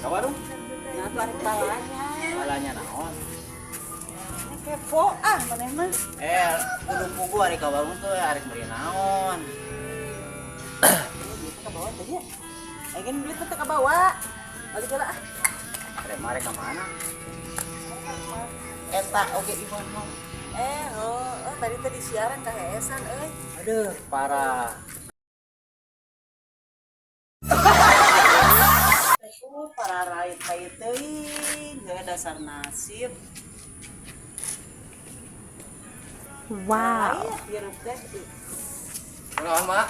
Ka warung? Nah tuh arek balanya. Balanya naon? Kepo maneh mah. Kudu pugu ari ka warung tuh arek beri naon. Gitu ka bawa teh ya. Ayeuna beli teh ka bawa. Balik heula ah. Arek mare ka mana? Eta oge iman mah. Tadi tadi siaran ka heesan euy. Aduh, parah. Para rait-rait teuing, ge dasar nasib. Wow. Hirup teh. Kunaon, Mak?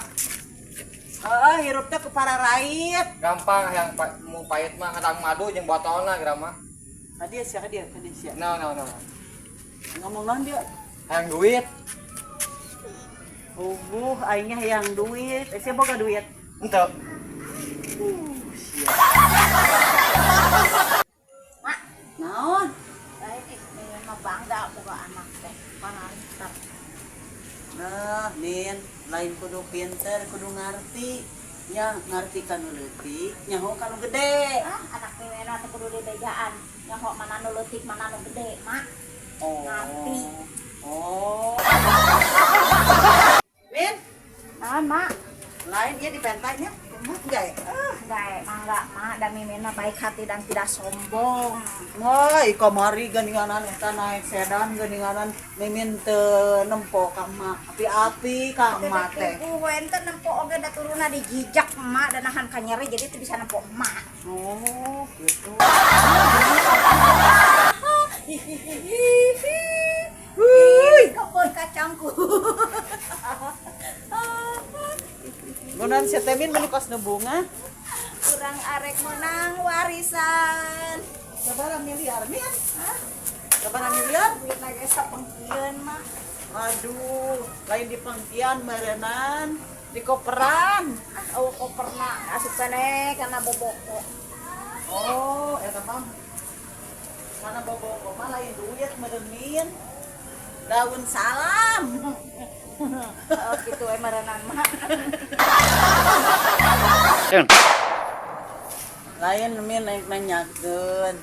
Hirup teh ku para rait. Gampang yang mau pahit mah kadang madu jeung botolna geura mah. Hadiah sia. No. Ngomong naon dia? Hayang duit. Aing yang duit. Sia boga duit. Henteu. Mak, naon? Lain ini mah bangga boga anak teh. Panarintap. Nah, Min, lain kudu pinter, kudu ngarti. Nya ngarti kanu leutik, nyaho kanu gede. Anak mimena teh kudu dibejaan. Nyaho mana nu leutik, mana nu gede, Mak. Ngarti. Min, Naon, Mak? lain dia dipentanya. Kumat enggak ya? Enggak, mangga, Mak. Da mimena baik hati dan tidak sombong. Woi, kamari geninganan eta naik sedan geninganan mimin teu nempo ka mak. Api-api ka mak teh. Ku ente nempo oge da turuna dijijak emak dan nahan ka nyeri jadi teu bisa nempo emak. Oh, gitu. Wuih, kapon kacangku. Munan si Temin menikos bunga. Kurang arek menang warisan. Sabaraha miliar, Min? Sabaraha miliar? Duit lagi sapengkieun mah. Aduh, lain di pengkian merenan, di koperan. Oh, koperna asup keneh kana boboko. Oh, eta mah. Mana bobo mah lain duit merenin. Daun salam. Oh, kitu merenan mah. Lain Min naik nanyakeun.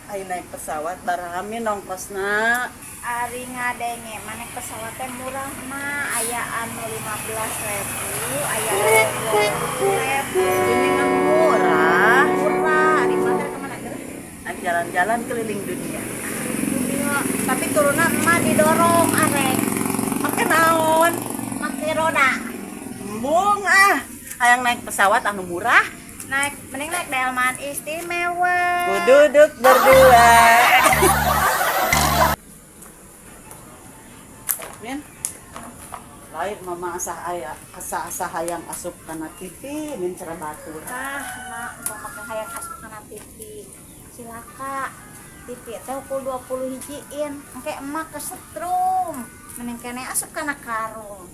Ai naik pesawat baraha Min ongkosna. Ari ngadenge maneh pesawat teh murah mah aya anu 15.000, aya anu 20.000. Ini mah murah. Murah, ari mah teh kemana geus? Nah, jalan-jalan keliling dunia. Dunia, tapi turunna mah didorong arek. Make naon? Make roda. Embung hayang naik pesawat anu murah. Mending naik delman istimewa. Ku duduk berdua. Min, lain mama asa hayang asup kana TV min cara batur. Mak, mau make hayang asup kana TV. Silaka. TV teh pukul 20 hijiin. Engke emak kesetrum. Mending kene asup kana karung.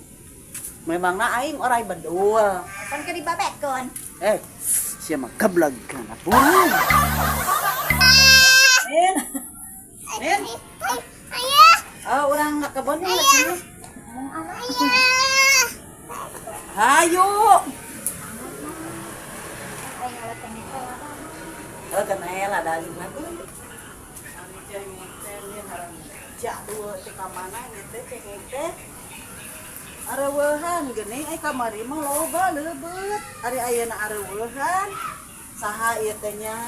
Memangna aing orai bedul. Kan ke dibabekeun. Sia mah geblag kana burung. Min. Min. Urang nggak kebon ya sini. Hayu. Kenela dari mana? Jadul teh ka mana gitu cengeng teh. Areueuhan geuning kamari mah loba leubeut. Ari ayeuna areueuhan. Saha ieu teh nya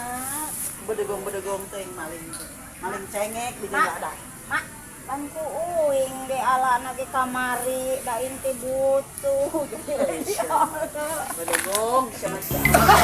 bedegong-bedegong teh maling. Maling cengek di ada. Mak, kan ku uing di alana ge kamari da inti butuh. Bedegong sama siapa?